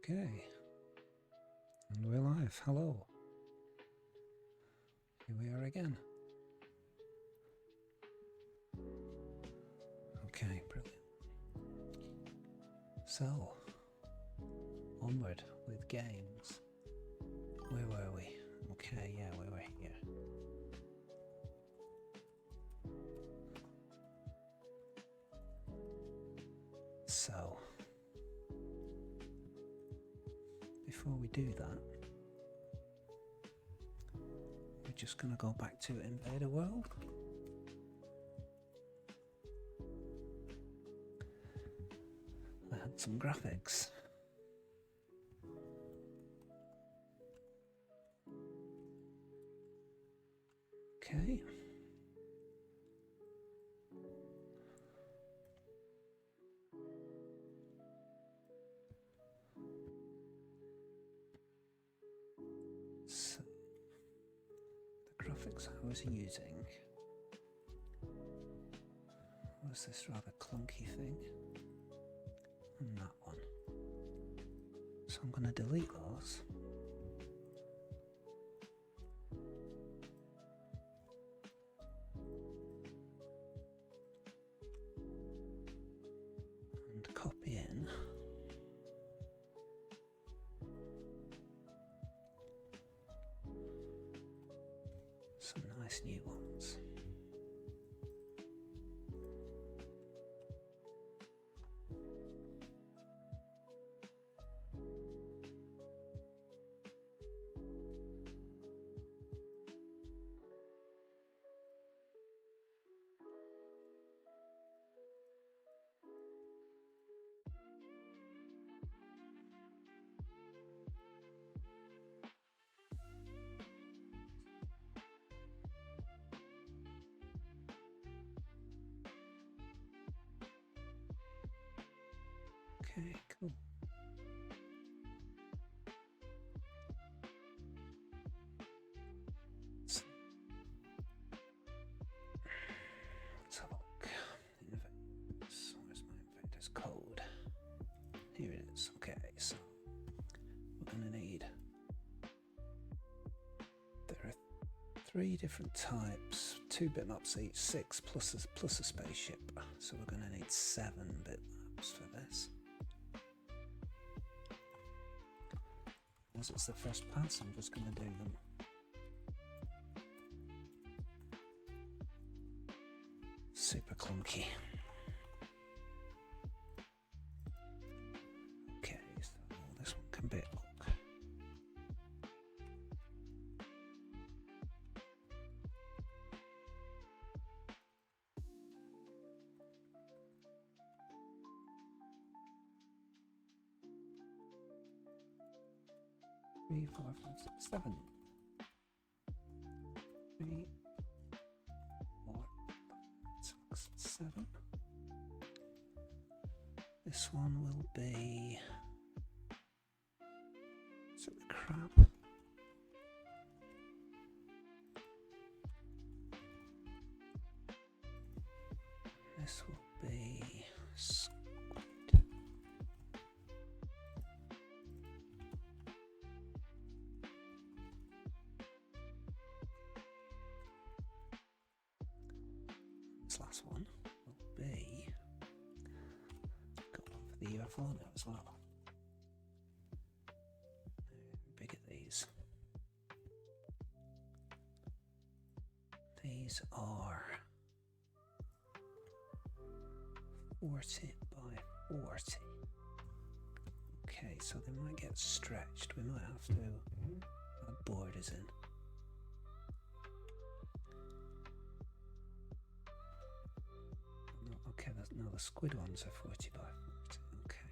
Okay, and we're live. Hello. Here we are again. Okay, brilliant. So, onward with games. Where were we? Okay, yeah, we were here. So, before we do that, we're just going to go back to Invader World. I had some graphics. Okay. So, the graphics I was using was this rather clunky thing and that one. So I'm going to delete those. And copy in some nice new ones. Okay, cool. So, let's have a look. Invaders. Where's my Invaders code? Here it is. Okay, so we're going to need. There are 3 different types, 2 bitmaps each, 6 plus a spaceship. So we're going to need 7 bitmaps for this. As it's the first pass, I'm just going to do them. Super clunky. Okay, so this one can be look. Three, 4, 5, 6, 7. 3, 4, 5, 6, 7. This one will be. Is it the crab? This will be squid. This last one will be. Got one for the UFO now as well. How big are these? These are 40 by 40. Okay, so they might get stretched. We might have to add borders in. No, okay, no, the squid ones are 40 by 40. Okay.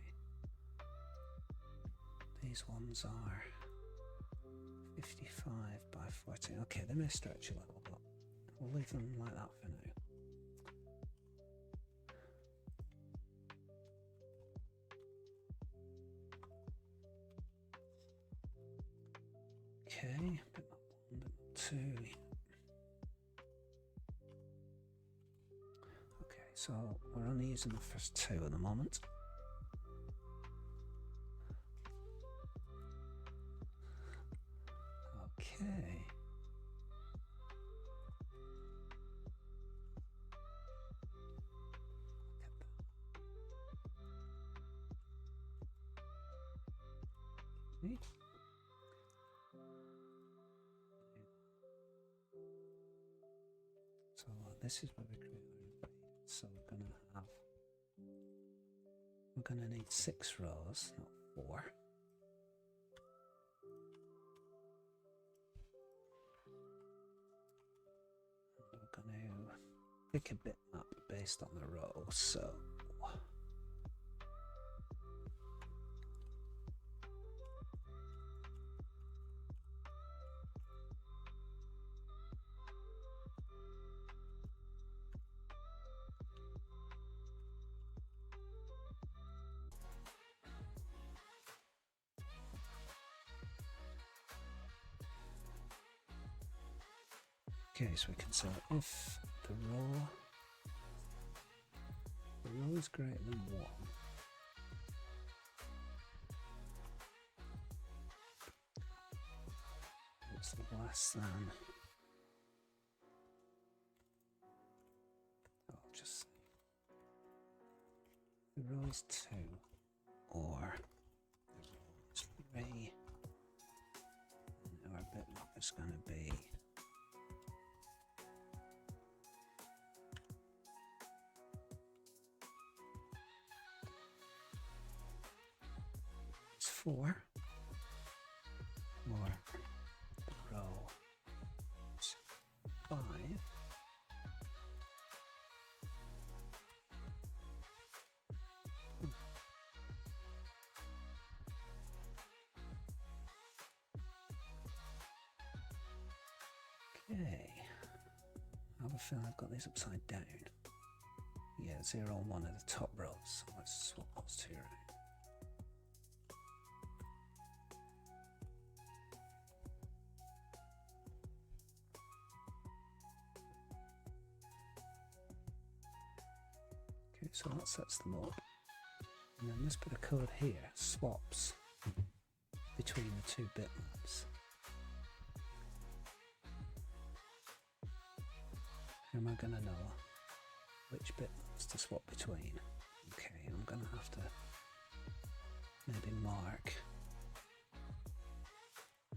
These ones are 55 by 40. Okay, they may stretch a little, but we'll leave them like that for now. Okay, bit 1, bit 2. Okay, so we're only using the first 2 at the moment. Okay. Okay. So this is where we create our invaders. So we're gonna need 6 rows, not 4. And we're gonna pick a bitmap based on the row. So okay, so we can say if the row is greater than 1, it's less than, I'll just say the row is 2 or the row is 3, and our bitmap is going to be it's 4, or the row is 5. Okay, I have a feeling I've got these upside down. Yeah, 0 and 1 are the top rows, so let's swap those 2 around. Okay, so that sets them up. And then this bit of code here swaps between the 2 bitmaps. How am I going to know which bitmaps to swap between? Okay, I'm going to have to maybe mark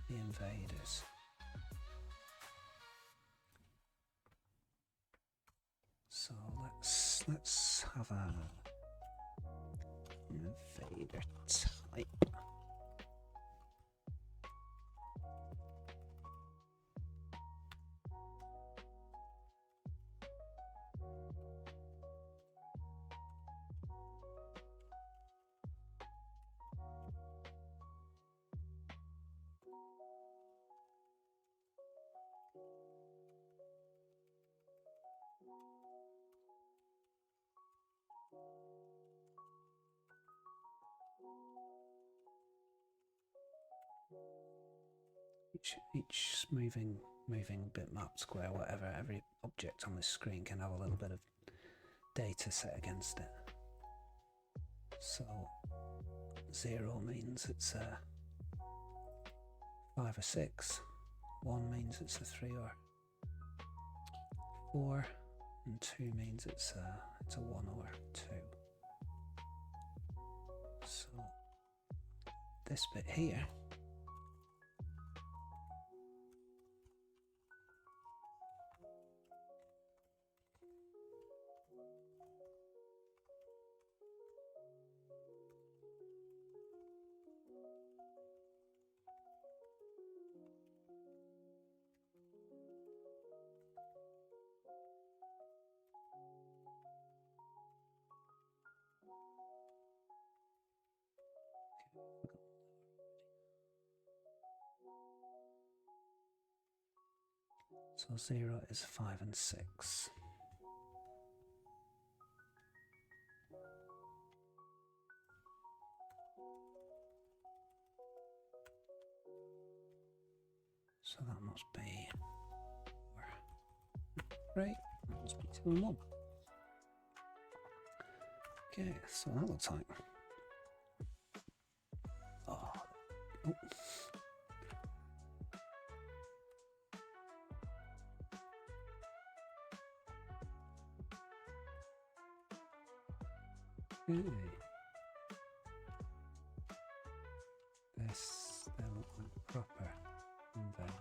the invaders. So let's have a invader type. Each moving bitmap, square, whatever, every object on this screen can have a little bit of data set against it. So 0 means it's a 5 or 6, 1 means it's a 3 or 4, and 2 means it's a 1 or 2. So this bit here so 0 is 5 and 6. So that must be 4. Right, that must be 2 and 1. Okay, so that looks like. Oh. Okay. This, they look like proper invaders.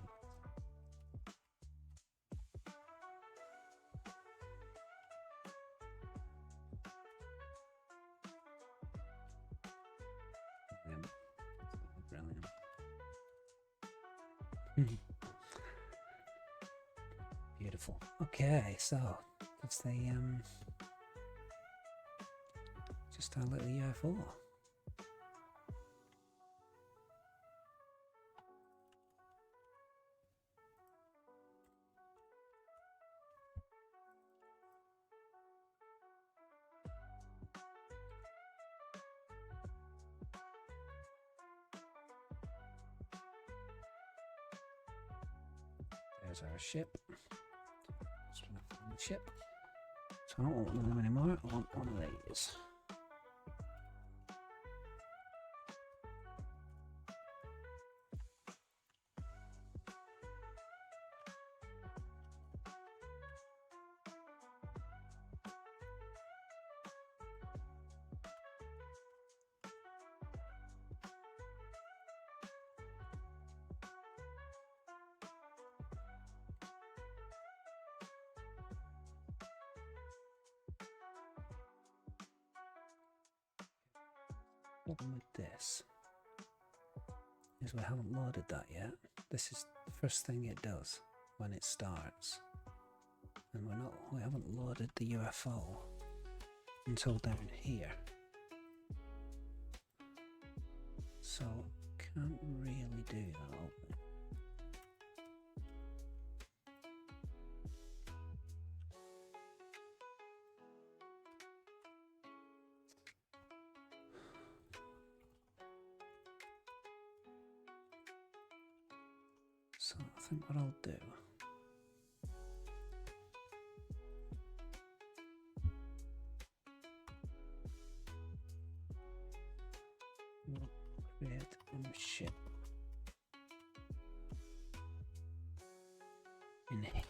Brilliant. Beautiful. Okay, so that's the just our little UFO. There's our ship. Let's find the ship. So I don't want one of them anymore, I want one of these. Problem with this is we haven't loaded that yet. This is the first thing it does when it starts, and we haven't loaded the UFO until down here, so can't really do that. So I think what I'll do, we'll create a ship in here.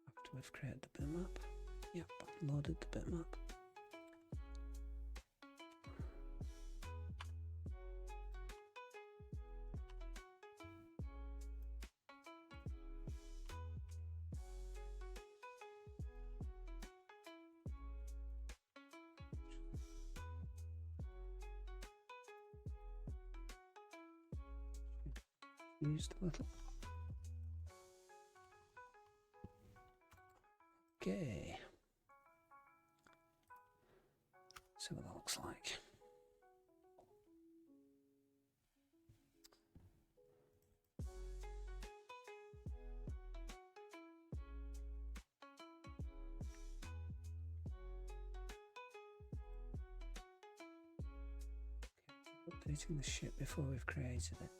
After we've created the bitmap. Yep, loaded the bitmap. Used a little. Okay. See what that looks like. Updating the ship before we've created it.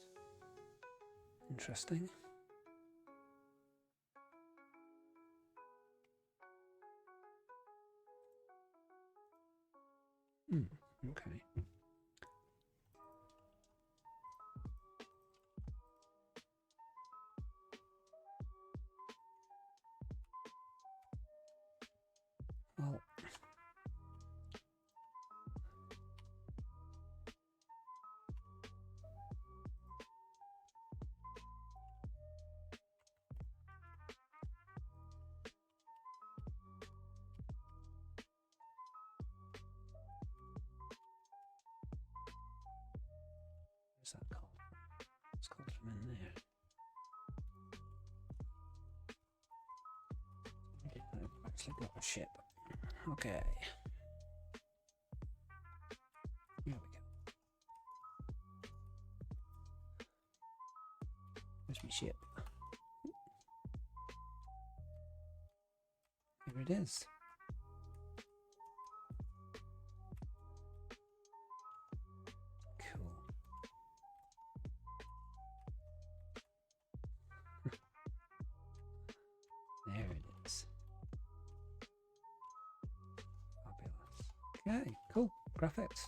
Interesting. Okay. Well, what's that called? It's called from in there. I've actually got a ship. Okay. Here we go. Where's my ship? Here it is. Cool. There it is. Fabulous. Okay, cool. Graphics.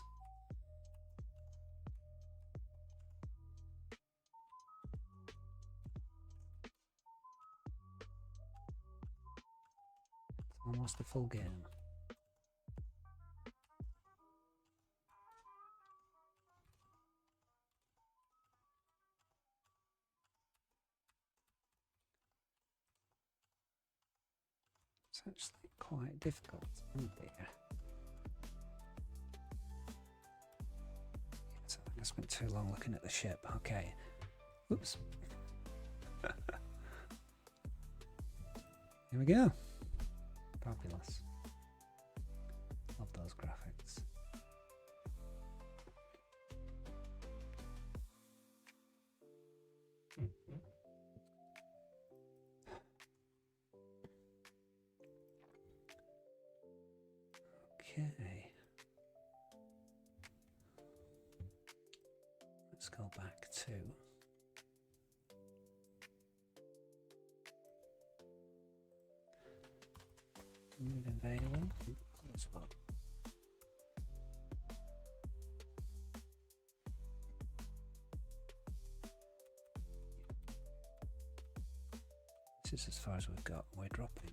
Almost a full game. It's actually quite difficult, isn't it? Yes, I spent too long looking at the ship. Okay. Oops. Here we go. Fabulous. Love those graphics. Okay. Let's go back to move available. Close one. This is as far as we've got. We're dropping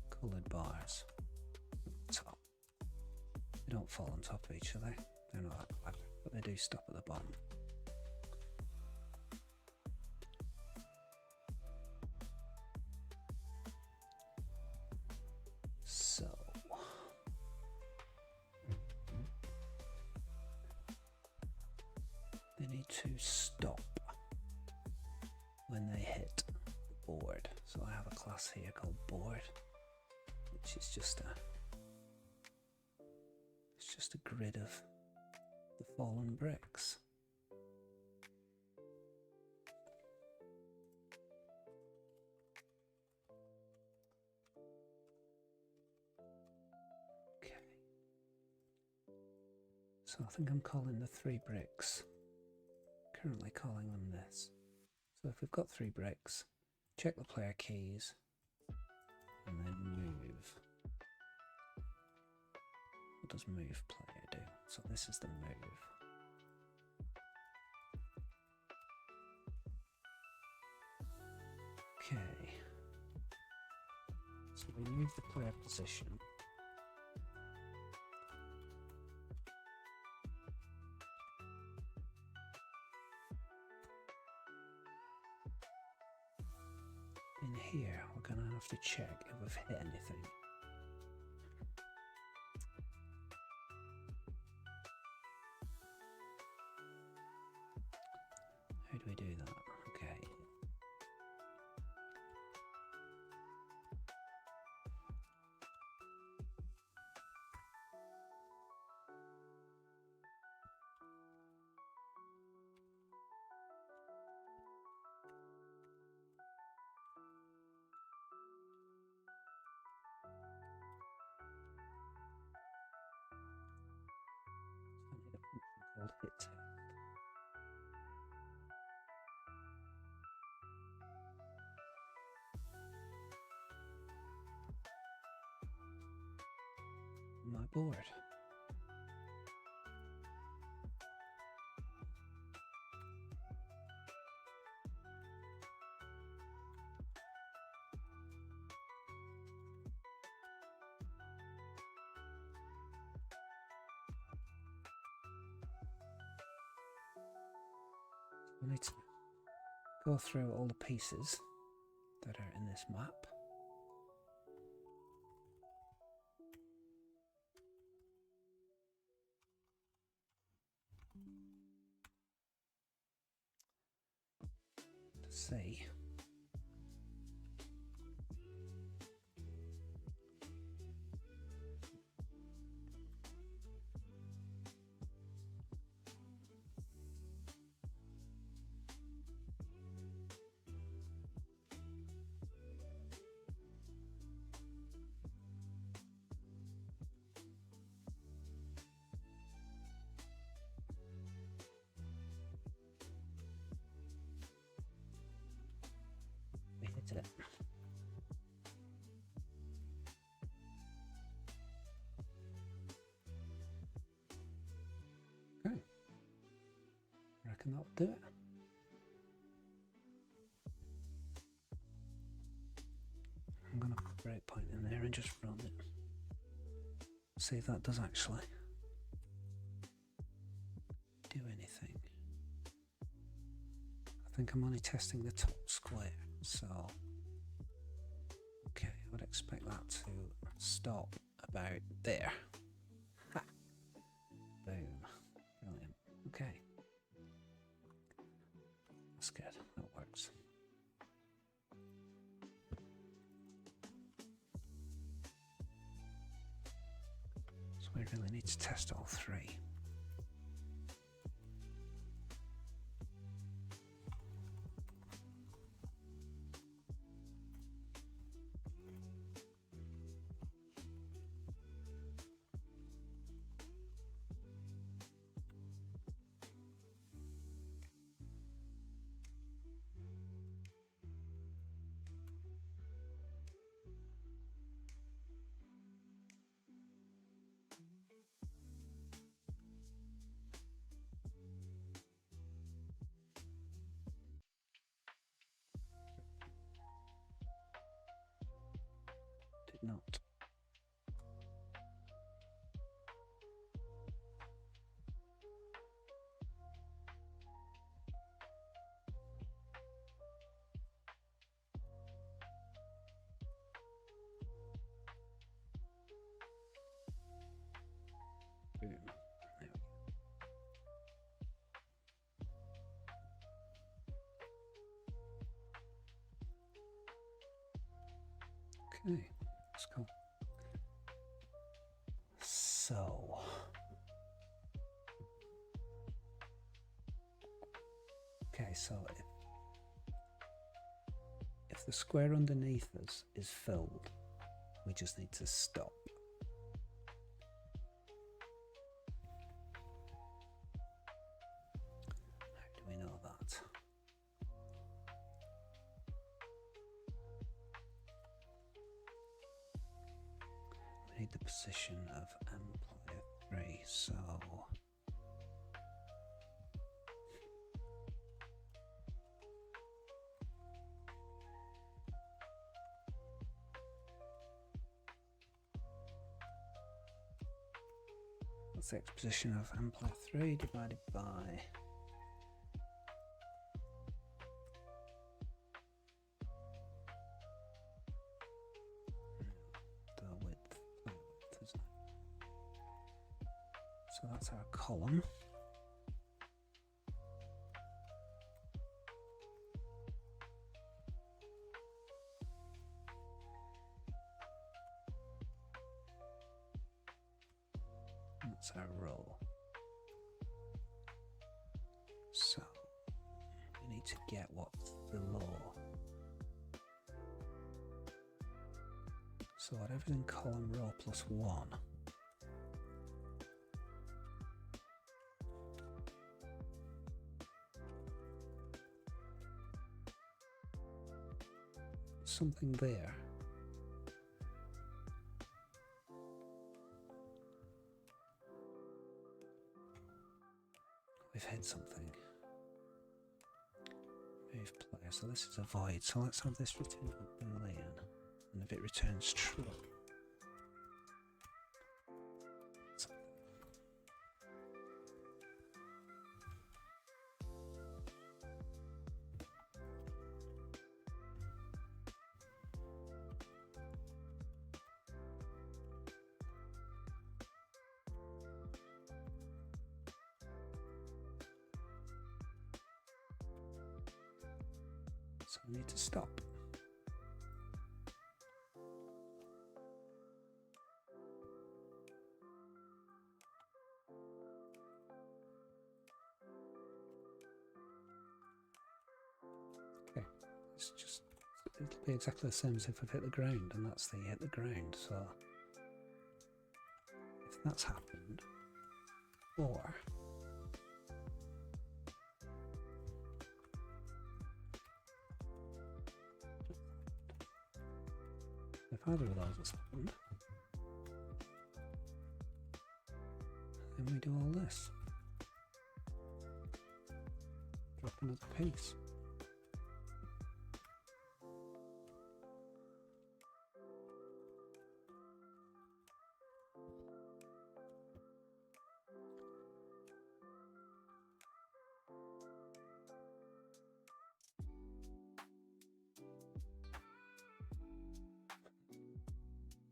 coloured bars at the top. They don't fall on top of each other. They're not that bad, but they do stop at the bottom. So they need to stop when they hit the board. So I have a class here called board, which is just a grid of the fallen bricks. Okay. So I think I'm calling the 3 bricks, currently calling them this. So if we've got 3 bricks, check the player keys and then move. What does move player do? So this is the move. Okay. So we move the player position. In here, we're going to have to check if we've hit anything. How do we do that? Okay. I need a function called hit test. My board. I need to go through all the pieces that are in this map. To see we hit it. Okay. I reckon that'll do it. I'm going going to put a breakpoint in there and just run it. See if that does actually do anything. I think I'm only testing the top square, so okay, I would expect that to stop about there. Ha! Boom. Brilliant. Okay. That's good. That works. So we really need to test all three. Did not. Boom. There we go. Okay, let's go. So okay, so if the square underneath us is filled, we just need to stop. How do we know that? We need the position of M player 3, so that's the exposition of M player 3 divided by the width, isn't it? So that's our column. That's our row. So we need to get what's below. So whatever's in column row plus 1. Something there. We've hit something. Move player. So this is a void. So let's have this return a Boolean. And if it returns true. So we need to stop. Okay, it's just, it'll be exactly the same as if I've hit the ground, and that's the hit the ground. So if that's happened, or if either of those has happened, then we do all this. Drop another piece.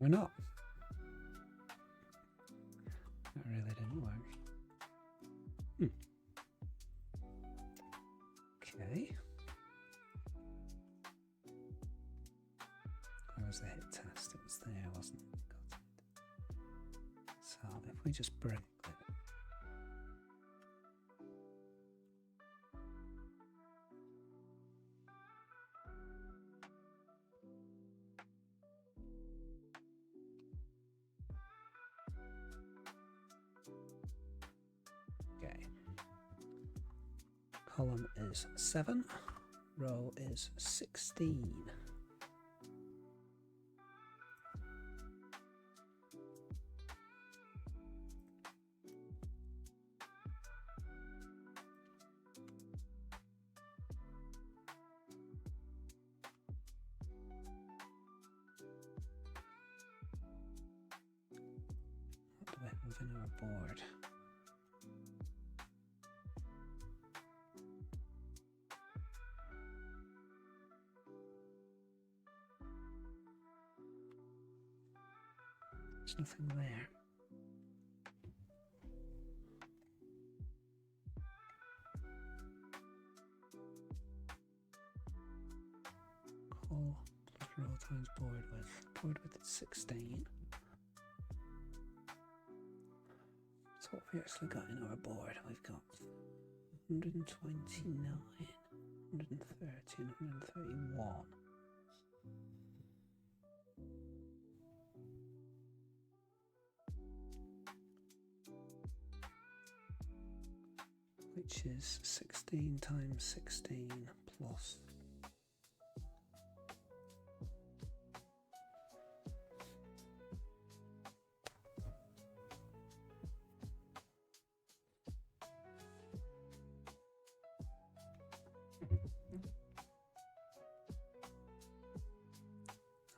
We're not. That really didn't work. Okay. Where was the hit test? It was there, wasn't it? Got it. So if we just break it. Okay. Column is 7, row is 16. What do we have in our board? There's nothing there. Call plus row times board width. Board width is 16. So what have we actually got in our board? We've got 129, 130, 131. Which is 16 times 16 plus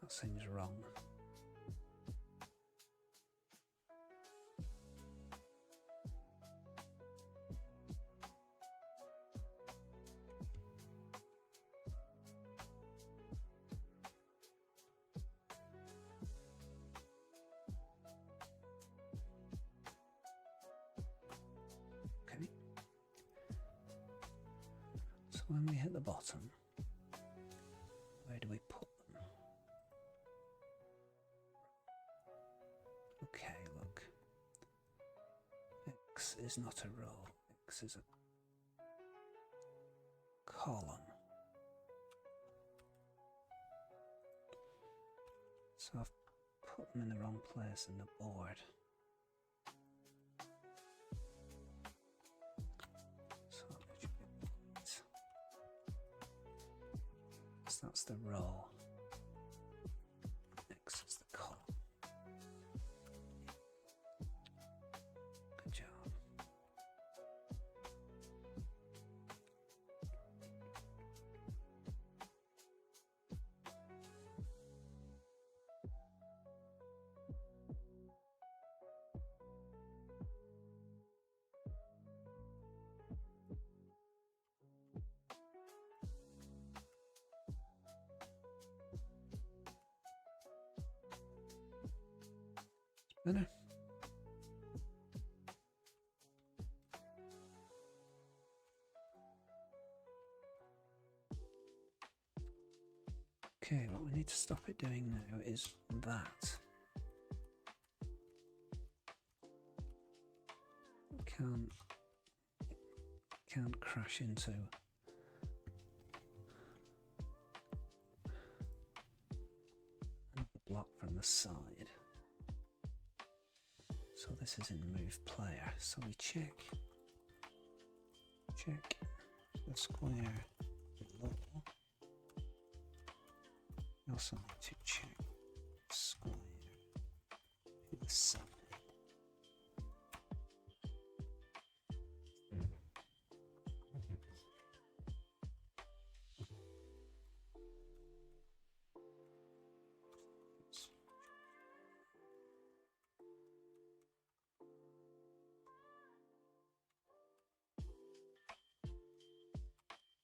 that seems wrong. Okay. So when we hit the bottom, where do we put them? Okay, look. X is not a row, X is a column. So I've put them in the wrong place in the board. So that should be right. So that's the row. X is the column. Good job. Better. Okay, what we need to stop it doing now is that. Can't crash into the block from the side. So this is in move player. So we check the square below. We also need to check the square to the side.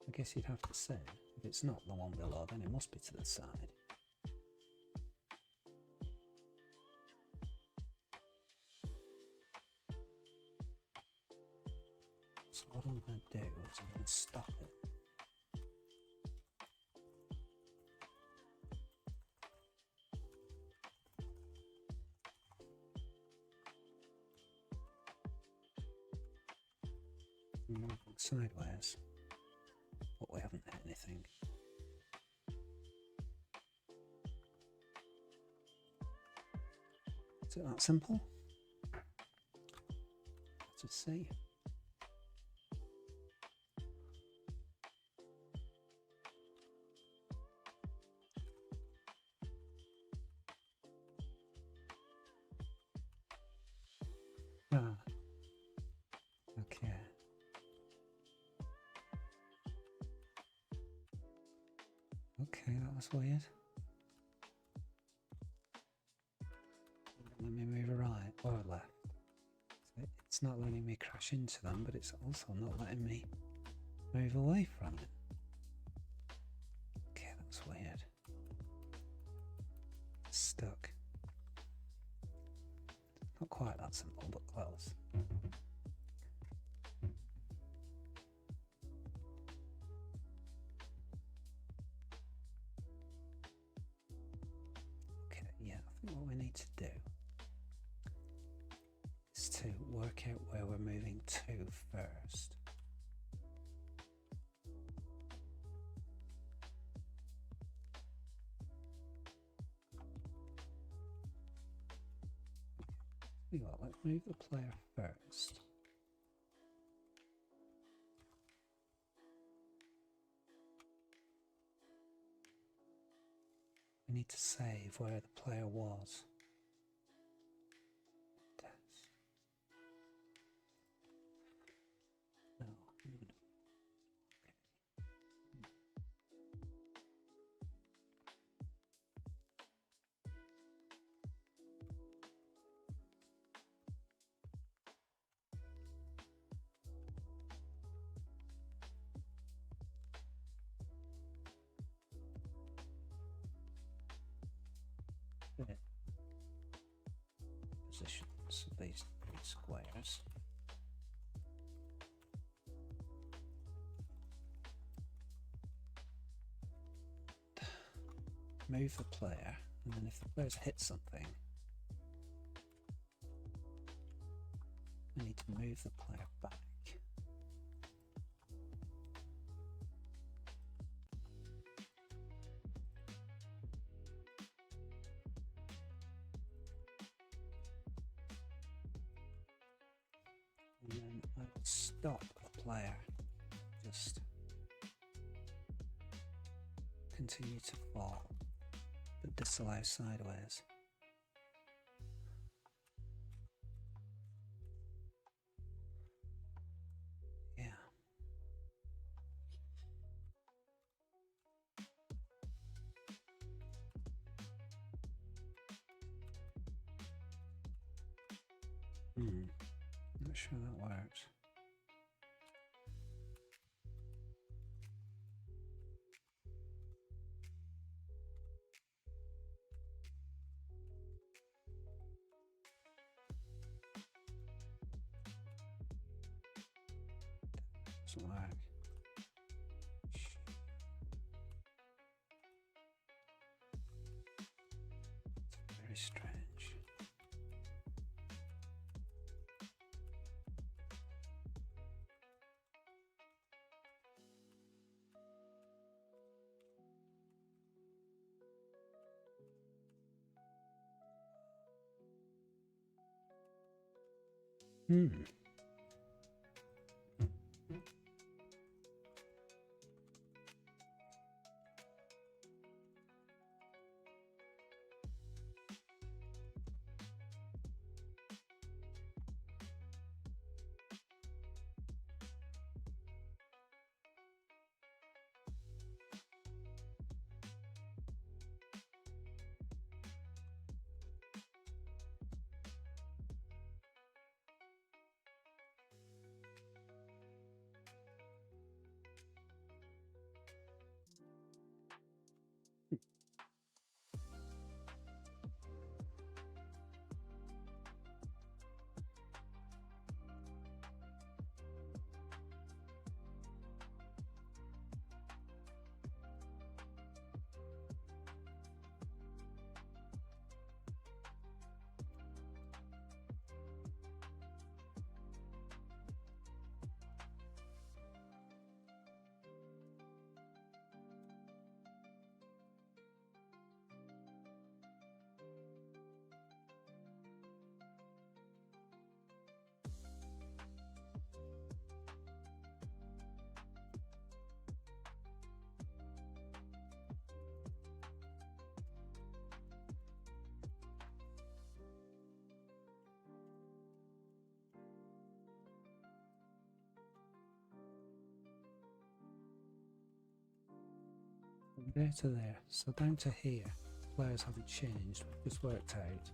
I guess you'd have to say, if it's not the one below, then it must be to the side. what I'm going to do is I'm going to stop it. Moving sideways, but we haven't hit anything. Is it that simple? Let's see. Ah, okay. Okay, that was weird. Let me move right or left. So it's not letting me crash into them, but it's also not letting me move away from it. Okay, that's weird. It's stuck. Not quite that simple, but close. Okay, yeah, I think what we need to do is to work out where we're moving to first. Tell you what, let's move the player first. We need to save where the player was. No. Okay. Positions of these three squares. Move the player, and then if the player's hit something, I need to move the player back. And then I will stop the player. Just continue to fall, but disallow sideways. Yeah. Not sure that works. Doesn't work. It's very strange. there to there. So down to here, players haven't changed. We've just worked out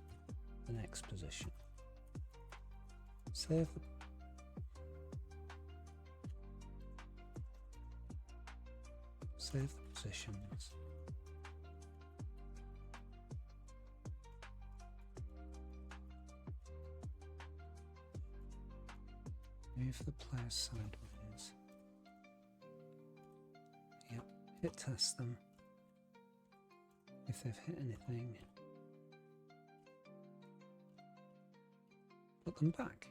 the next position. Save the positions. Move the players sideways. Yep, hit test them. If they've hit anything, put them back.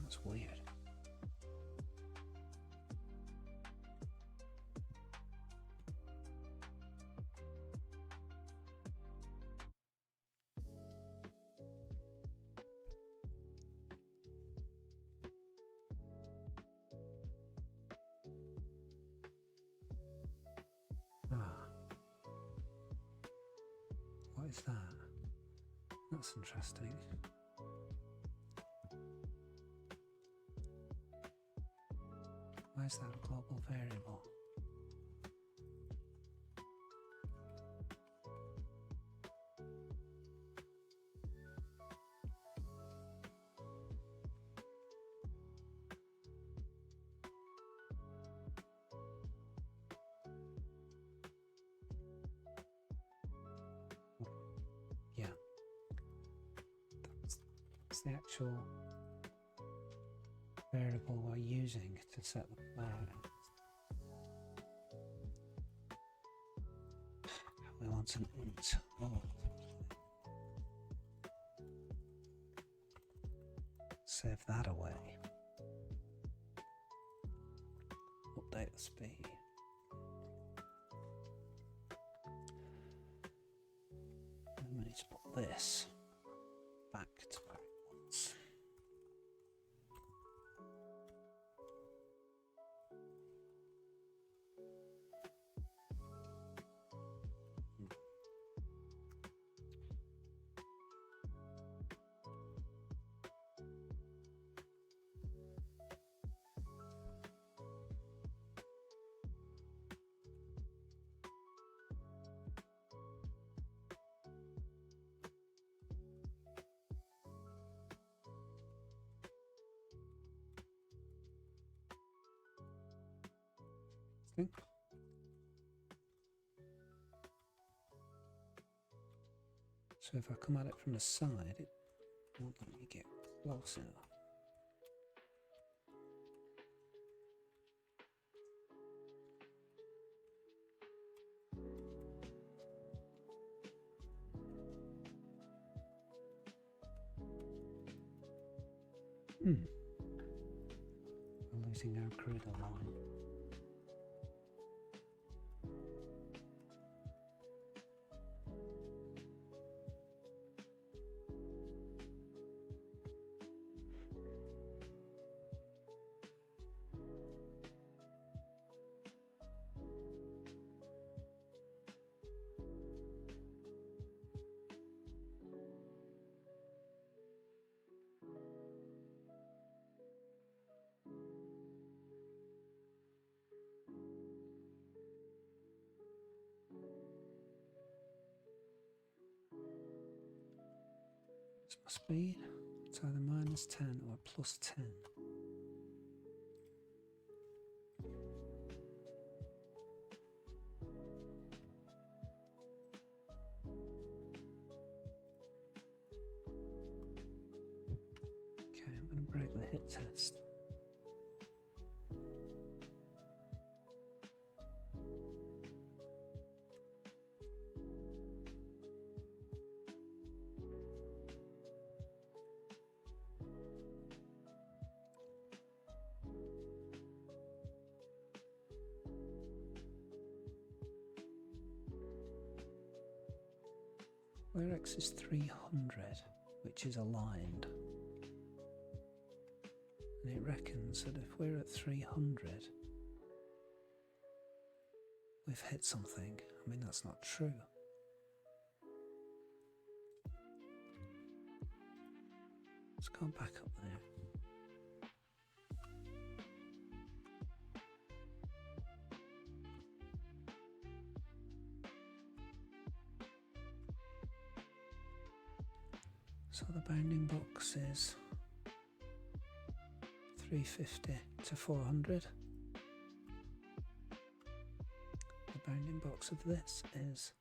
That's weird. What is that? That's interesting. Why is that a global variable? Yeah, that's the actual variable we're using to set the player. We want an int. Oh. Save that away. Update the speed. And we need to put this back to where it was. Okay. So if I come at it from the side, it won't let me get close enough. We're losing our corridor line. What's my speed? It's either -10 or +10. Okay, I'm going to break the hit test. Where X is 300, which is aligned. And it reckons that if we're at 300, we've hit something. I mean, that's not true. Let's go back up there. So the bounding box is 350 to 400. The bounding box of this is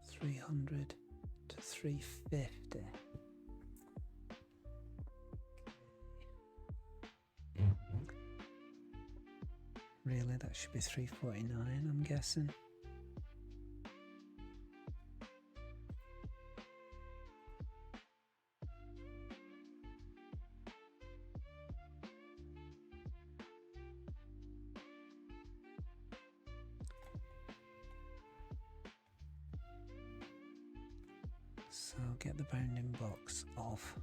300 to 350. Really, that should be 349, I'm guessing. So get the bounding box of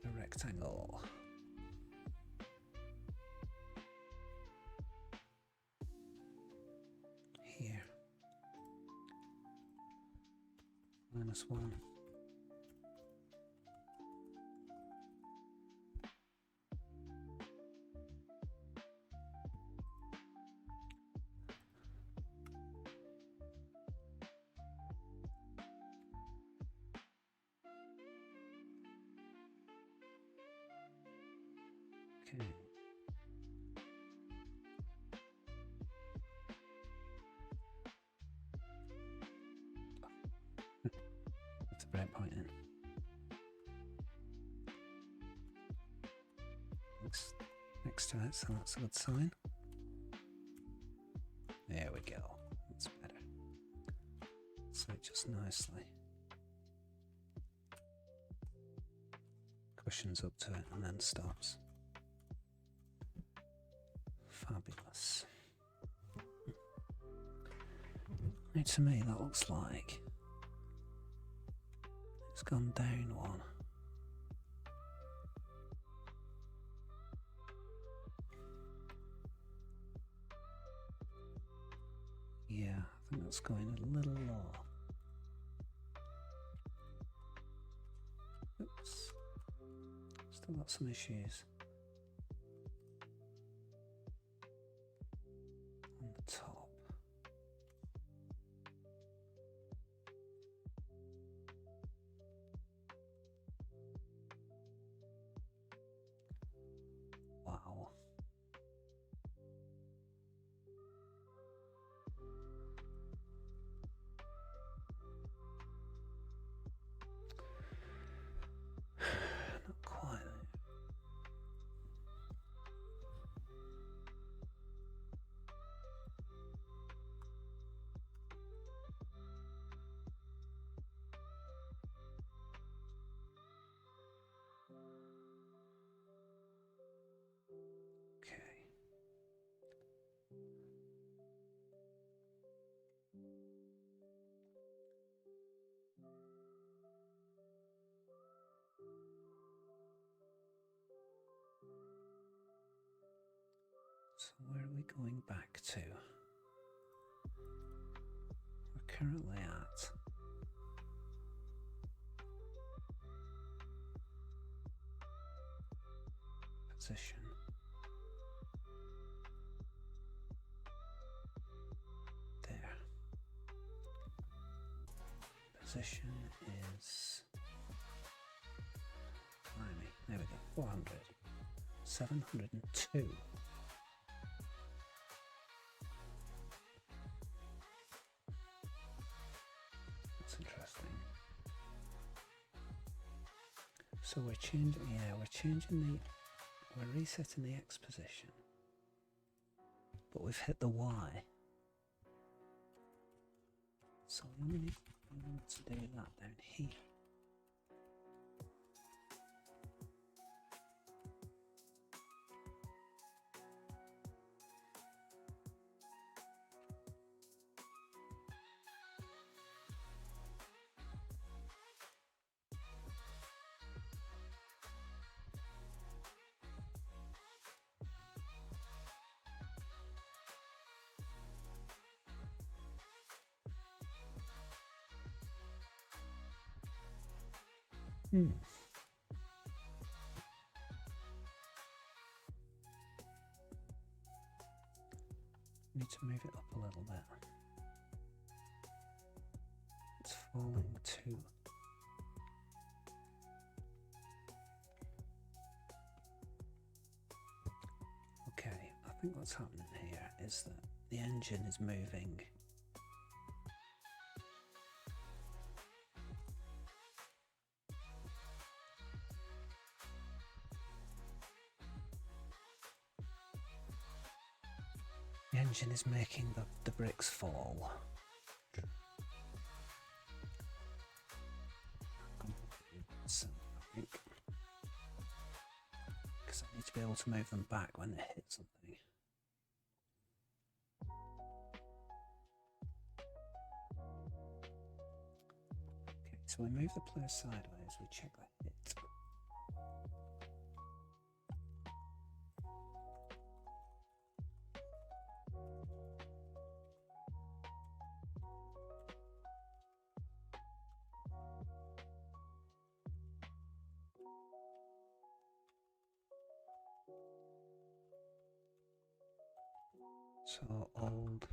a rectangle. Here. -1. Okay. That's a breakpoint in. Next to it, so that's a good sign. There we go. That's better. So it just nicely cushions up to it and then stops. Fabulous. Right, to me that looks like it's gone down one. Yeah, I think that's going a little low. Oops. Still got some issues. On the top. Wow. Not quite. Okay. So where are we going back to? We're currently at position. There. Position is blimey, there we go, 400. 702. That's interesting. So we're resetting the X position, but we've hit the Y. So we need to do that down here. Hmm. Need to move it up a little bit. It's falling too. Okay, I think what's happening here is that the engine is moving. The engine is making the bricks fall. So, I think, because I need to be able to move them back when they hit something. Okay, so we move the player sideways, we check the hit. So old.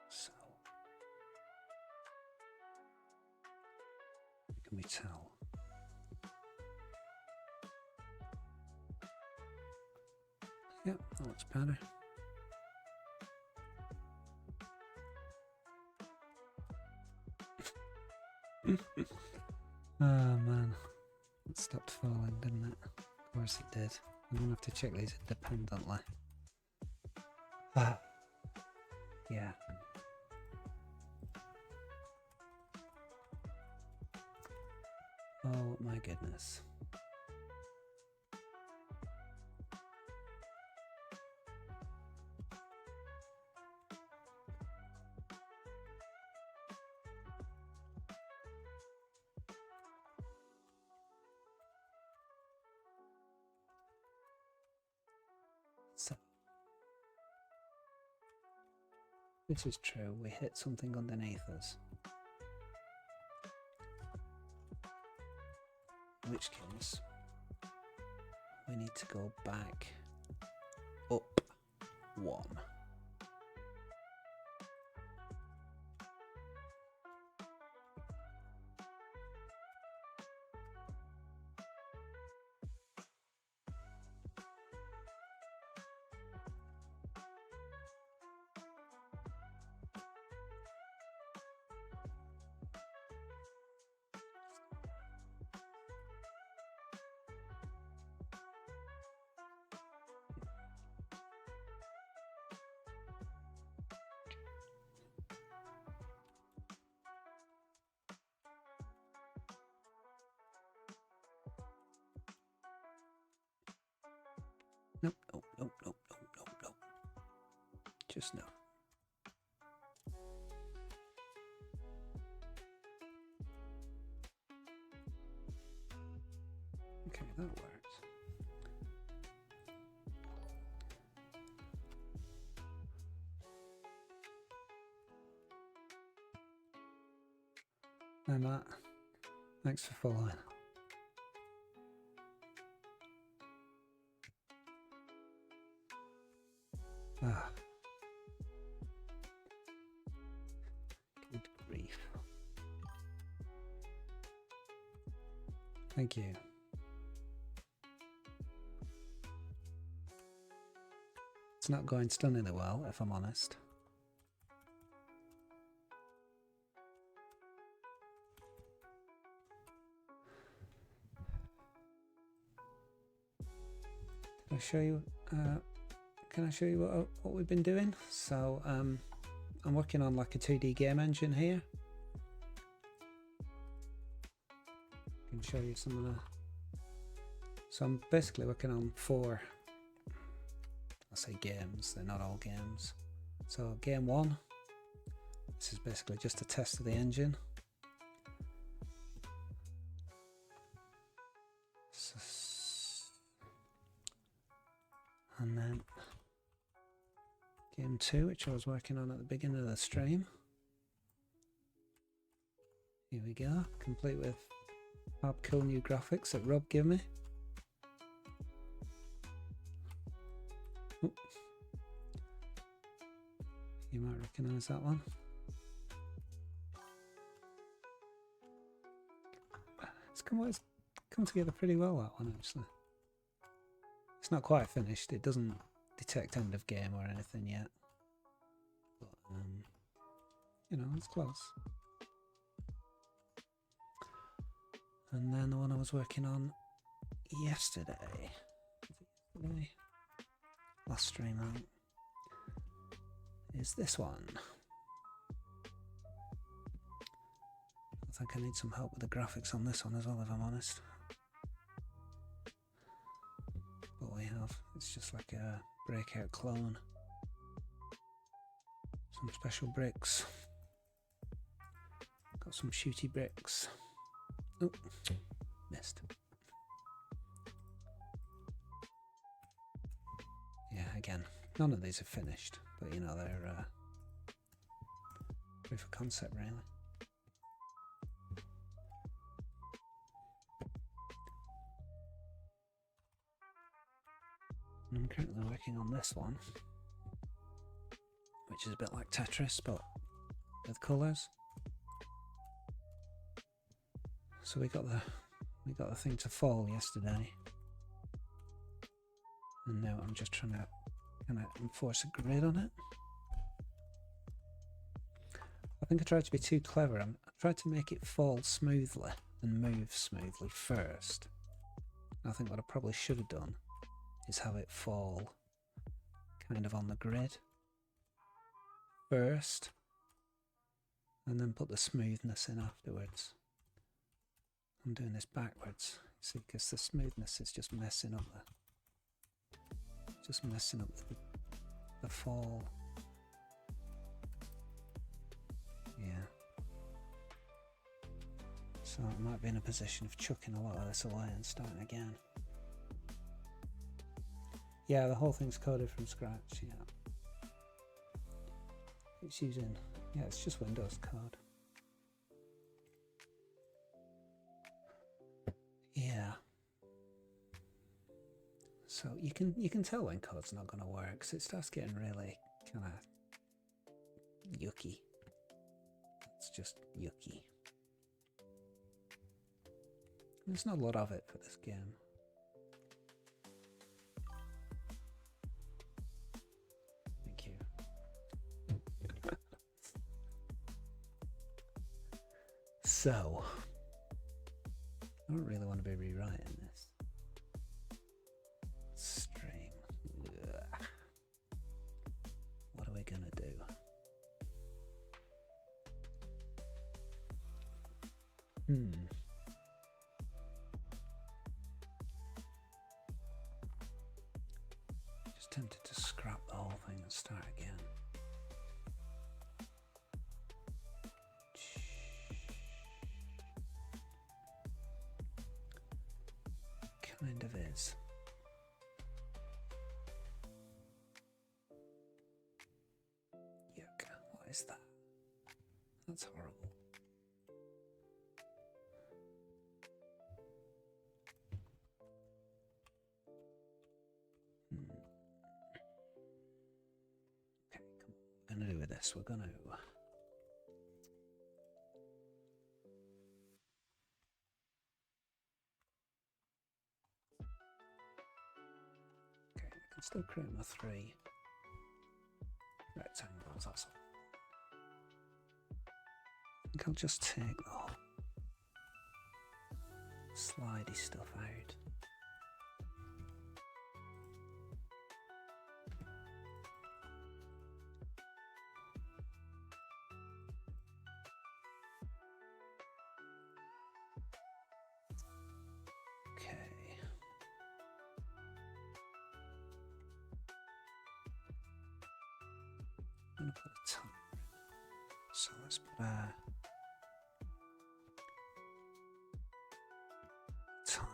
So, can we tell? Yep, that looks better. Oh man, it stopped falling, didn't it? Of course it did. I'm gonna have to check these independently. Yeah. Oh my goodness. So, this is true, we hit something underneath us. In which case, we need to go back up one. Nope, nope, nope, nope, nope, nope, nope. Just no. Okay, that works. Hi Matt, thanks for following. Ah. Good grief. Thank you. It's not going stunningly well, if I'm honest. Can I show you? Can I show you what we've been doing? So I'm working on like a 2D game engine here. I can show you some of the. So I'm basically working on 4. I say games, they're not all games. So game 1, this is basically just a test of the engine. And then game 2, which I was working on at the beginning of the stream. Here we go, complete with cool new graphics that Rob gave me. Oop. You might recognise that one. It's come together pretty well, that one actually. It's not quite finished, it doesn't detect end of game or anything yet. But, you know, it's close. And then the one I was working on yesterday, last stream out, is this one. I think I need some help with the graphics on this one as well, if I'm honest. But we have, it's just like a breakout clone. Some special bricks. Got some shooty bricks. Oh, missed. Yeah, again, none of these are finished, but you know, they're proof of concept really. And I'm currently working on this one, which is a bit like Tetris, but with colours. So we got the thing to fall yesterday, and now I'm just trying to kind of enforce a grid on it. I think I tried to be too clever. I tried to make it fall smoothly and move smoothly first. I think what I probably should have done is have it fall kind of on the grid first, and then put the smoothness in afterwards. I'm doing this backwards, see, because the smoothness is just messing up the fall. Yeah. So I might be in a position of chucking a lot of this away and starting again. Yeah, the whole thing's coded from scratch, yeah. It's using, yeah, it's just Windows code. Yeah. So you can tell when code's not going to work, so it starts getting really kind of yucky. It's just yucky. There's not a lot of it for this game. Thank you. So, I don't really want to be rewriting this. Stream. Ugh. What are we gonna do? Just tempted to scrap the whole thing and start again. kind of is. Yuck, what is that? That's horrible. Okay, come on. What we're going to do with this, we're going to... Okay, I can still create my 3 rectangles, that's all. I think I'll just take the slidey stuff out. Okay. I'm going to put a timer in. So let's put a timer in.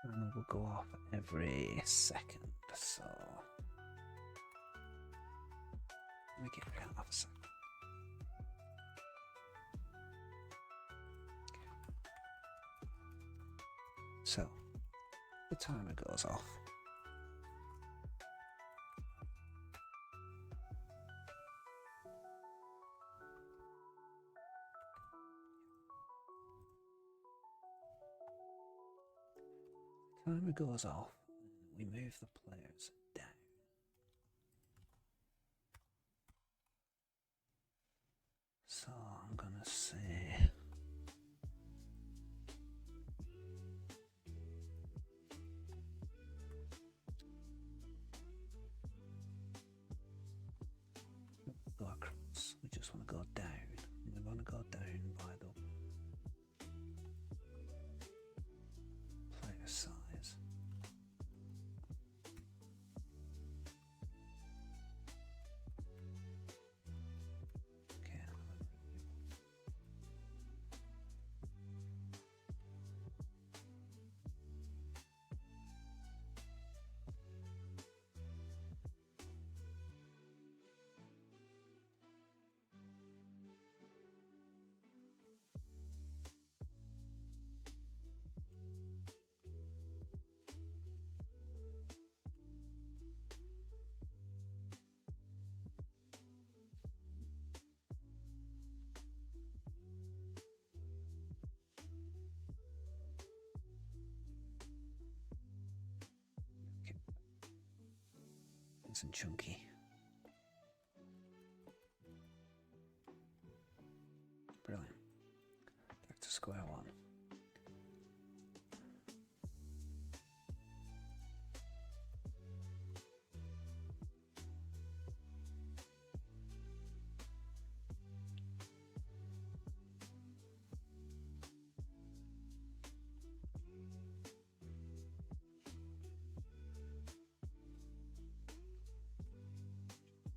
And it will go off every second, so let me give it half a second. Okay. So the timer goes off. Timer goes off, and we move the players down. So I'm gonna say go across. We just want to go down. We want to go down by the player size. Nice and chunky. Brilliant. Back to square one.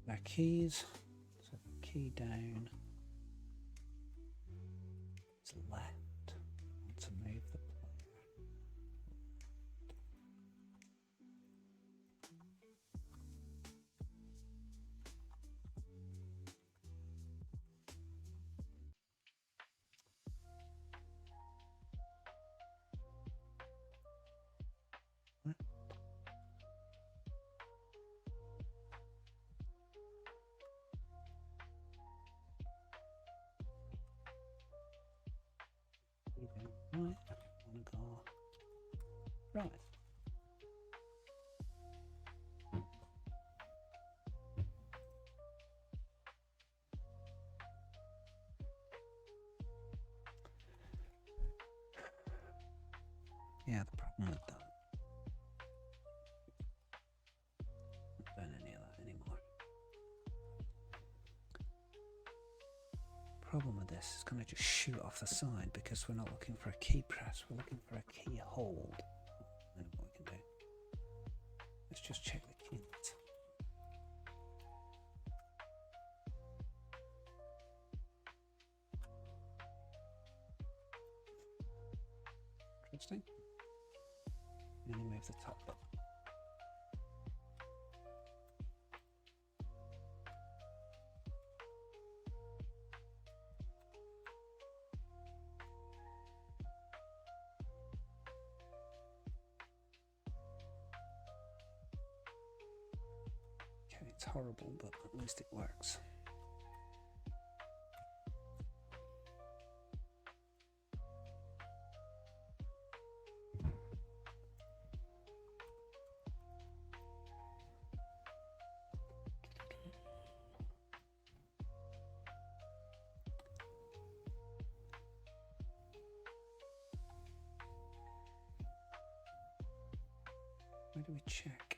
Our keys, so key down, it's left, to move the player. Right, I want to go right. Yeah, the problem with that. Not doing any of that anymore. Problem with this is going to just shoot off the side because we're not looking for a key press, we're looking for a key hold. I know what we can do. Let's just check the key. Interesting. And then move the top bit. Okay, it's horrible, but at least it works. Where do we check?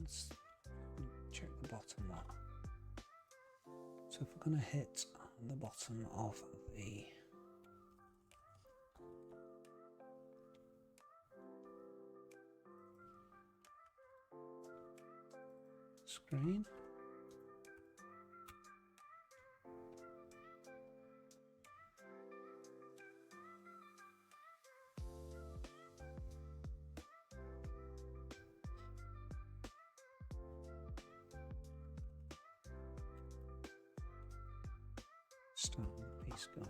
Let's check the bottom one. So if we're going to hit the bottom of the screen, start with the piece going.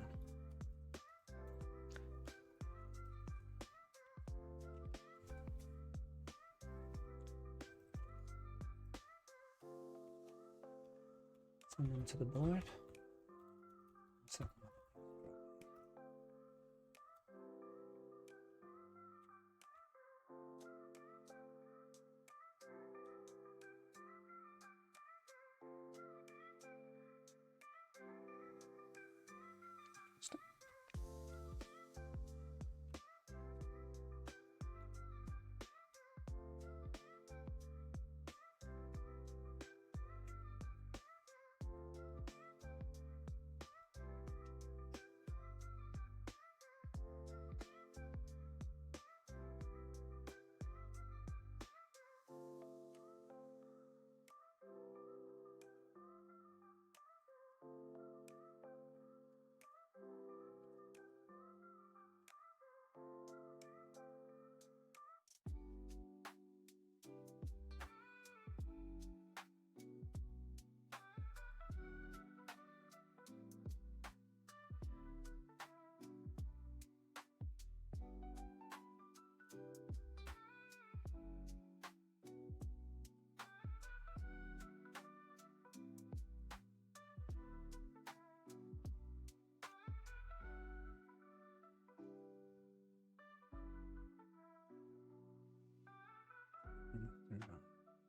Send them to the board. So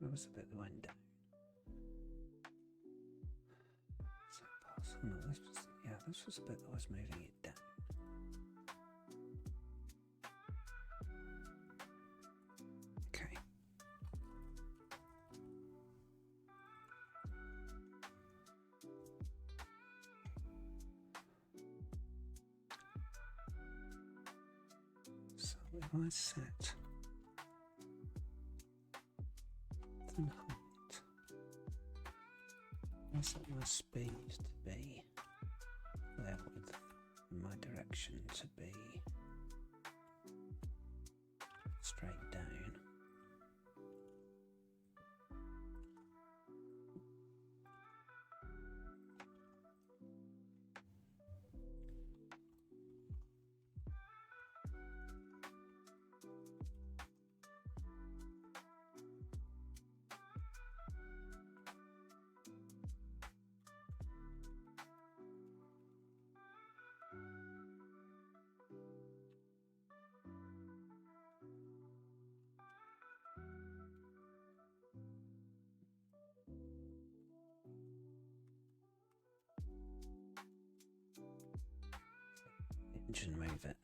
that was the bit that went down. So no, this was the bit that was moving it down. Okay. So if I set and height, I set my speed to be there with my direction to be straight down. change and move it.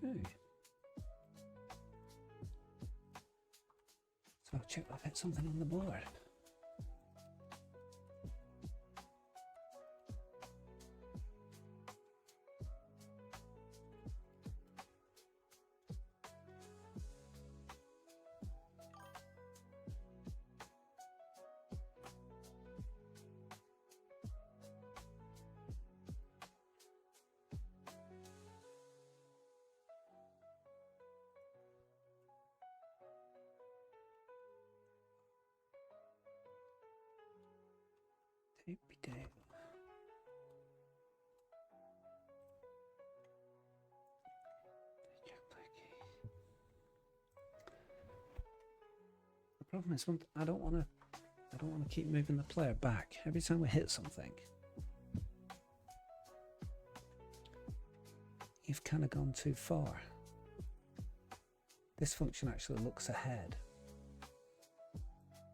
Okay. So I'll check if I've hit something on the board. Doopy-doo. The problem is, I don't want to keep moving the player back every time we hit something. You've kind of gone too far. This function actually looks ahead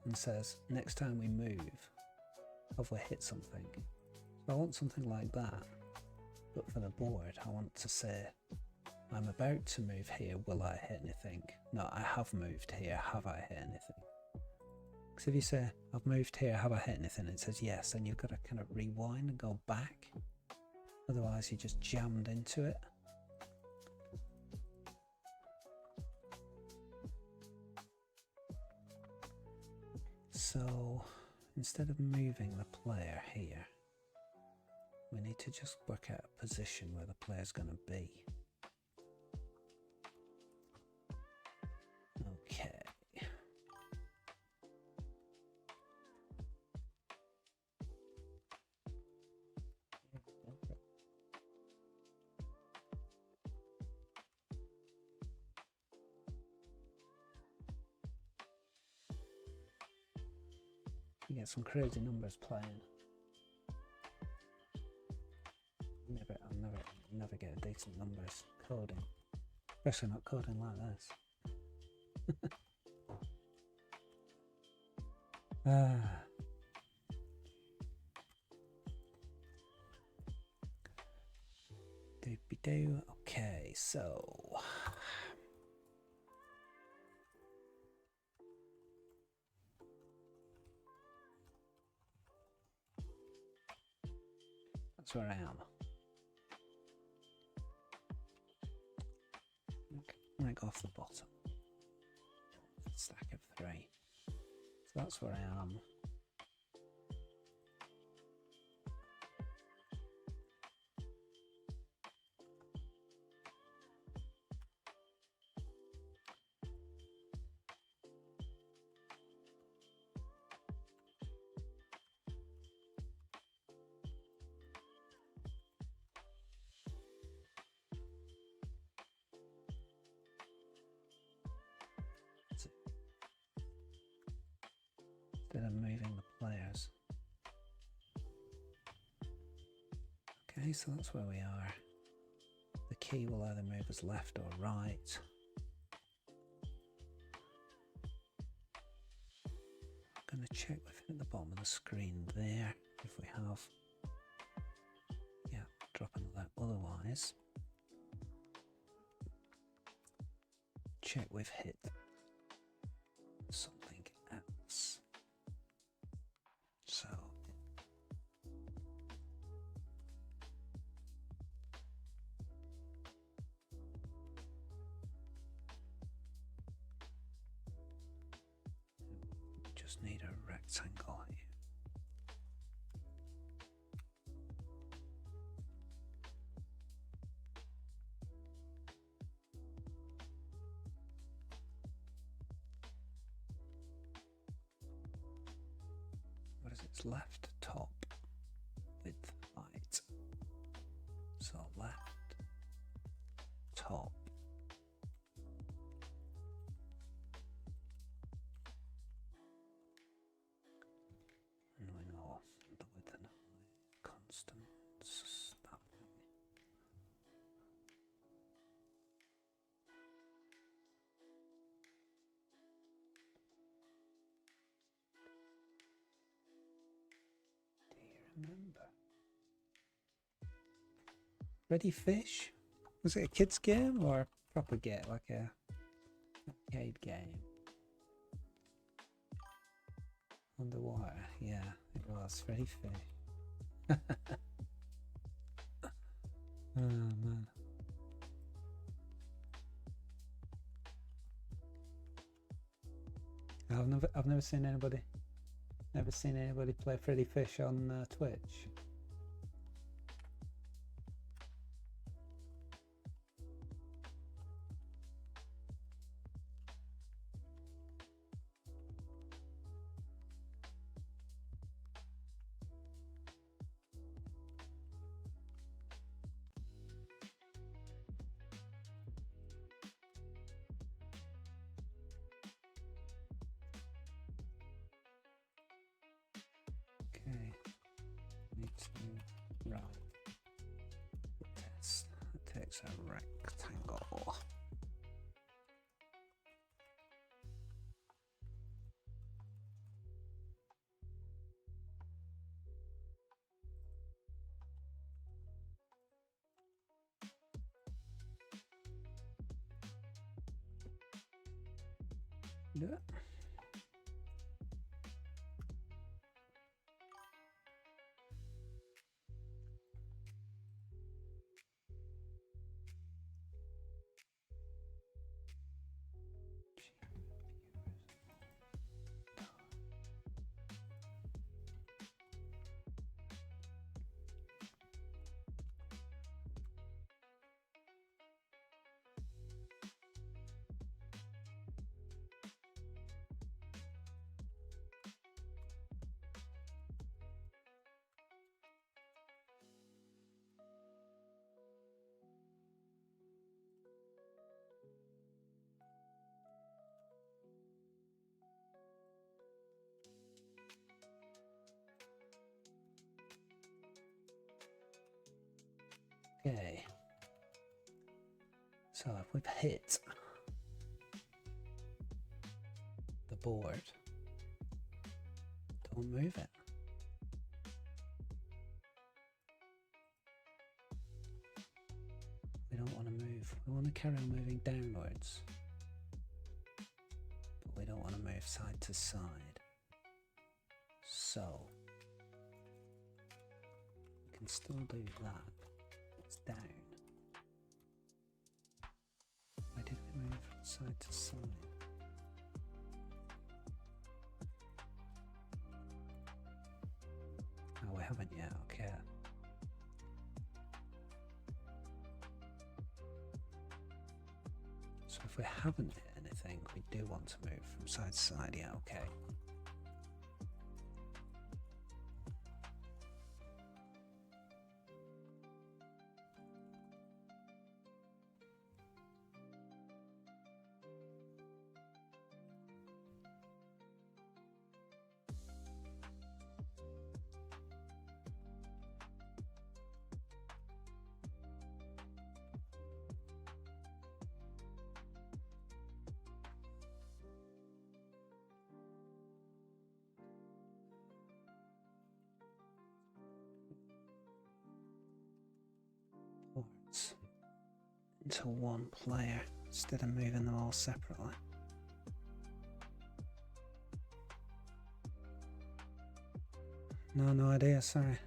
and says, next time we move, have we hit something? So I want something like that, but for the board, I want to say, I'm about to move here, will I hit anything? No, I have moved here, have I hit anything? Because if you say, I've moved here, have I hit anything? It says yes, then you've got to kind of rewind and go back. Otherwise, you're just jammed into it. So instead of moving the player here, we need to just work out a position where the player's going to be. Okay. You get some crazy numbers playing. I'll never get a decent numbers coding, especially not coding like this. Doopy-doo. Okay, so that's where I am. I'm going to go off the bottom. Stack of 3. So that's where I am. Instead of moving the players. Okay, so that's where we are. The key will either move us left or right. I'm going to check we've hit the bottom of the screen there. If we have, yeah, dropping that. Otherwise, check we've hit something else. So just need a rectangle here. What is its left top width height? So left top. And we know Freddy Fish? Was it a kids game or a proper game, like a arcade game? Underwater, yeah, it was Freddy Fish. Oh man. I've never seen anybody play Freddy Fish on Twitch. Okay, need to right test. It takes a rectangle. Yeah. Okay, so if we've hit the board, don't move it. We don't want to move. We want to carry on moving downwards, but we don't want to move side to side. So we can still do that. It's down. Why did we move side to side? Oh, we haven't yet. Okay. So if we haven't hit anything, we do want to move from side to side. Yeah, okay. Into one player instead of moving them all separately. No idea, sorry.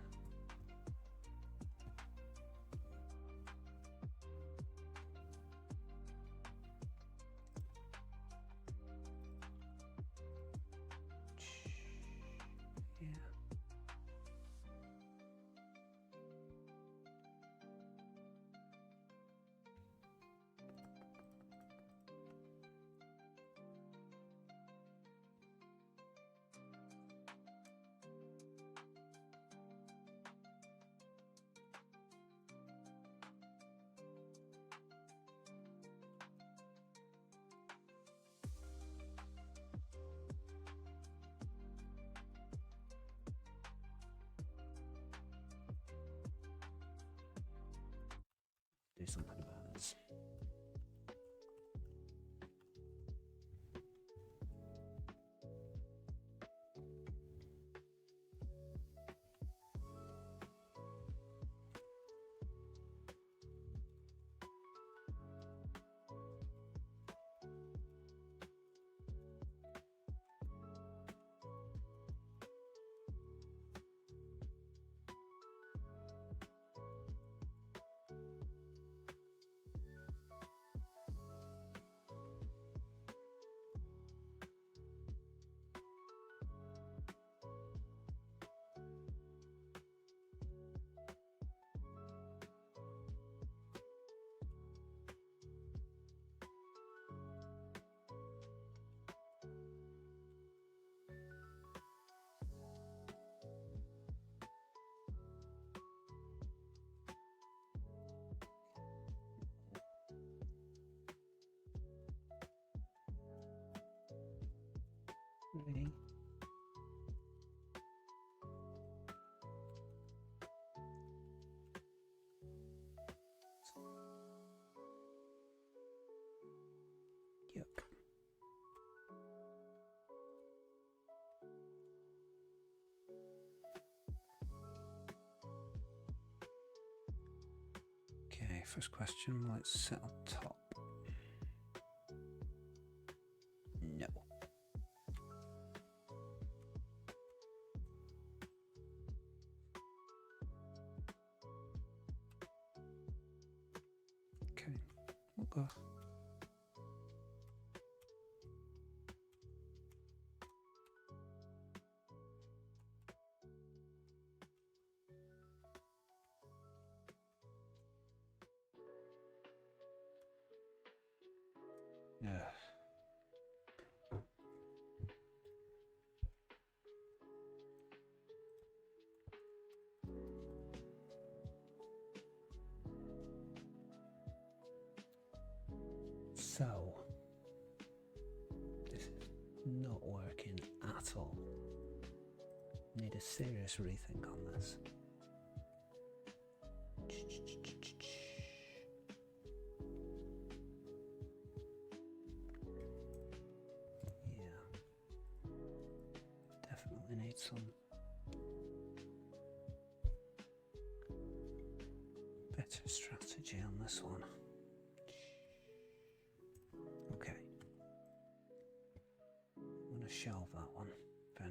Do something about this. 3. Yuck. Okay, first question, let's sit on top. No. Okay, we'll go. Yeah. So, this is not working at all. Need a serious rethink on this. Yeah, definitely need some better strategy on this one. Okay, I'm going to shelve that one for now.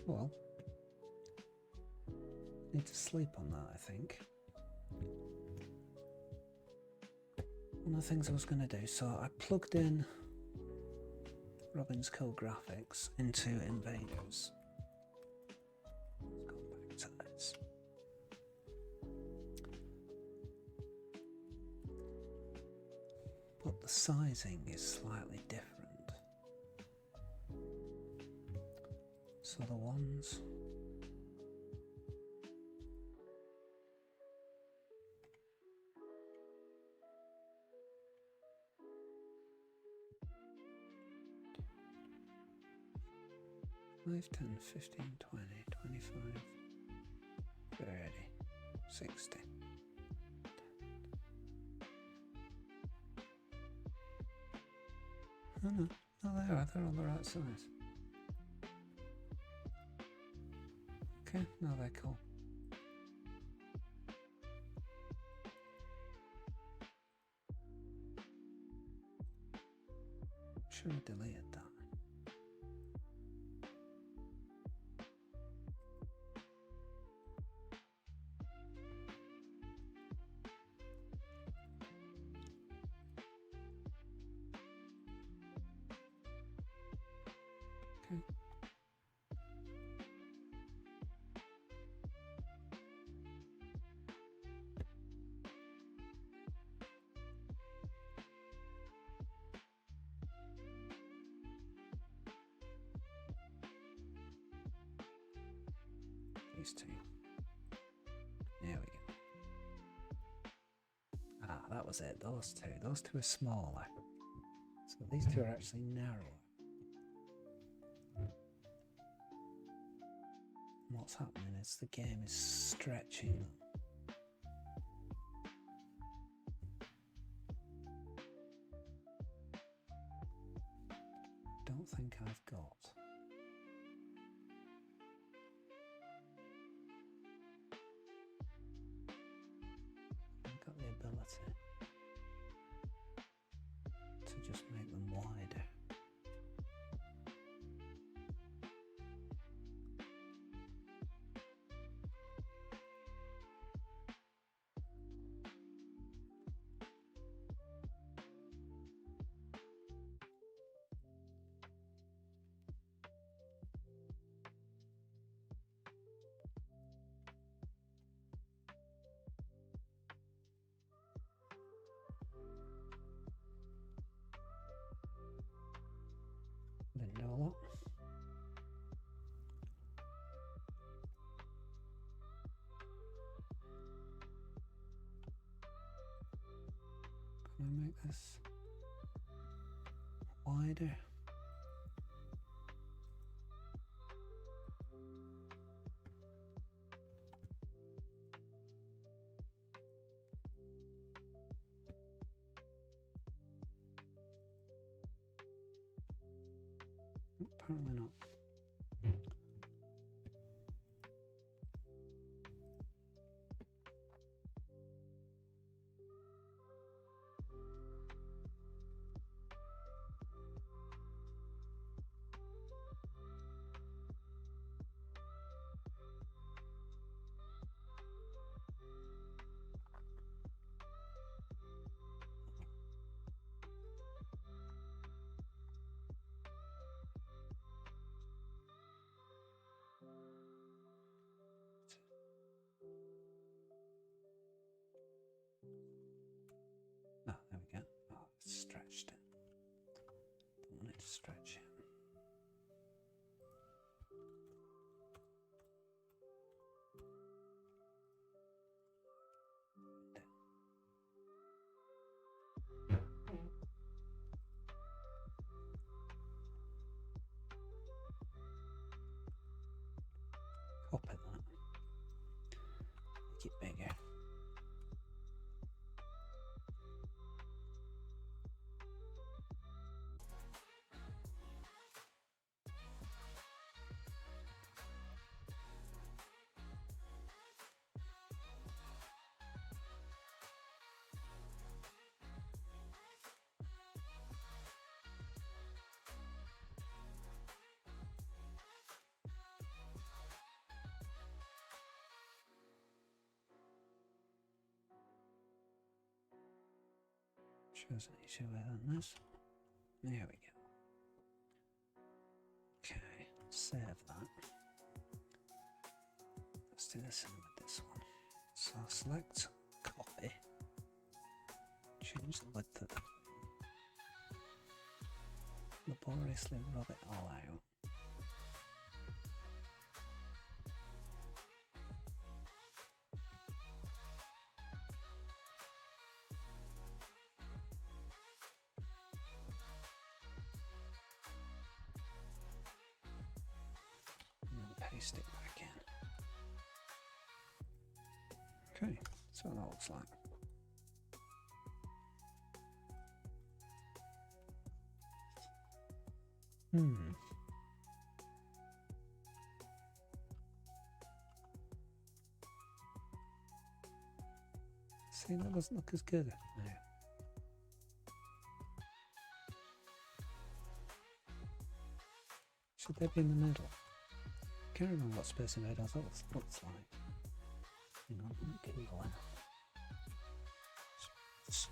Well, need to sleep on that, I think. One of the things I was going to do, so I plugged in Robin's Code graphics into Invaders. Let's go back to this. But the sizing is slightly different. So the ones five, 10, 15, 20, 25, 30, 60. Oh no, they are, they're on the right size. Okay, now they're cool. Should have deleted that. Okay. These two. There we go. Ah, that was it. Those two are smaller. So these two are actually narrower. What's happening is the game is stretching them. Don't think I've got. I've got the ability to just make them wider. this wider. Apparently not. Oh, there we go. Oh, it's stretched it. Don't want it to stretch it. Copy that. Make it bigger. Shows an easier way than this. There we go. Okay, save that. Let's do the same with this one. So select copy, change the width of the laboriously rub it all out. Paste it back in. Okay, so that looks like. See, that doesn't look as good now. Should they be in the middle? I can't remember what Space Invaders looks like. Hang on, let me Google it. What's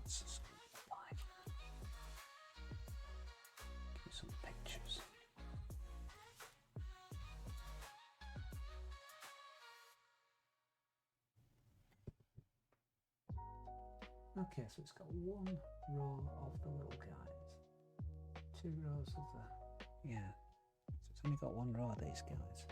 this look like? Give me some pictures. Okay, so it's got one row of the little guys, 2 rows of the, yeah. So it's only got 1 row of these guys.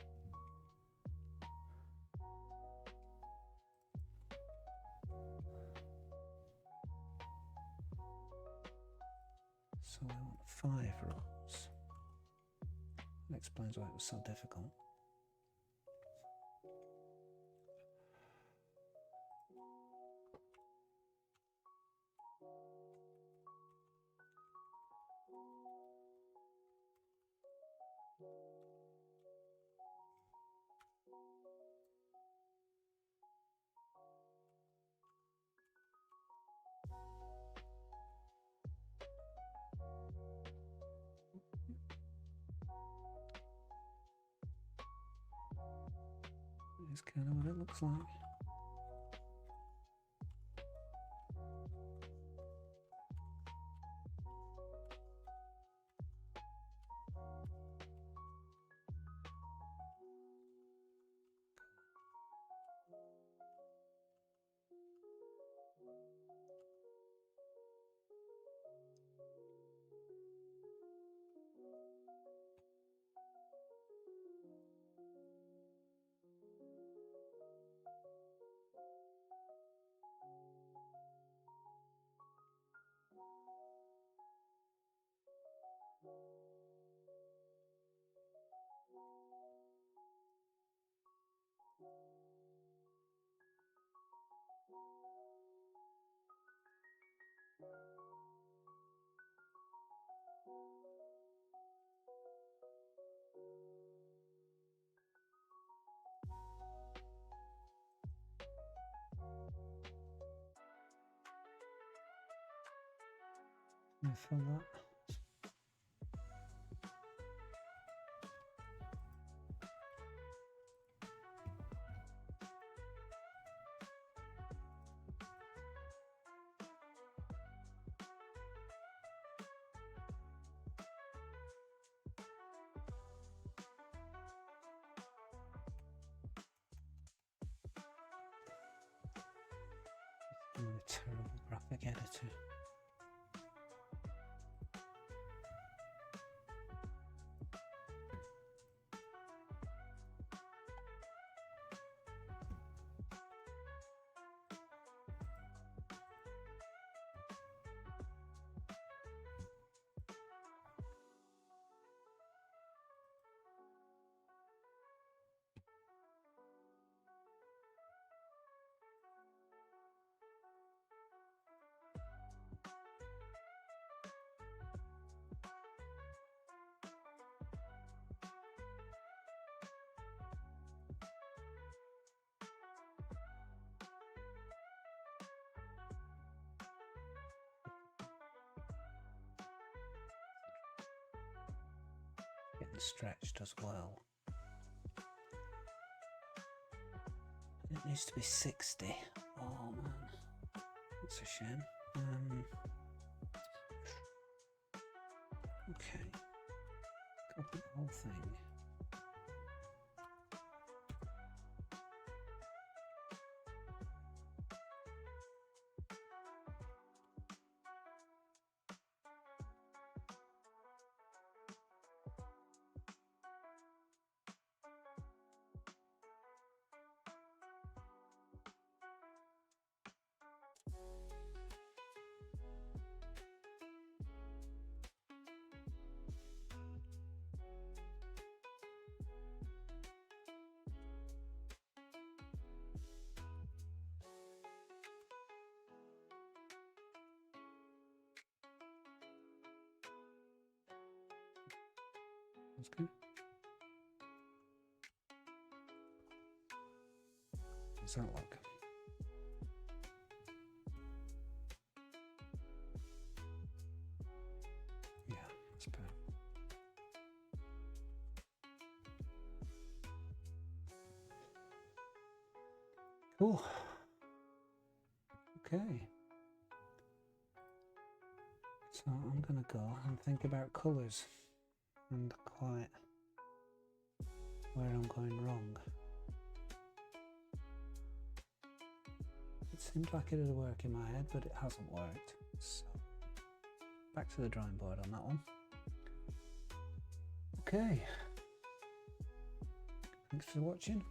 So I want 5 rows. That explains why it was so difficult. That's kind of what it looks like. I feel that. I'm a terrible graphic editor. Getting stretched as well. It needs to be 60. Oh man, that's a shame. Okay, copy the whole thing. That's good. Does that look? Yeah, that's better. Cool. Okay. So I'm gonna go and think about colours and quite where I'm going wrong. It seemed like it'd work in my head, but it hasn't worked. So back to the drawing board on that one. Okay. Thanks for watching.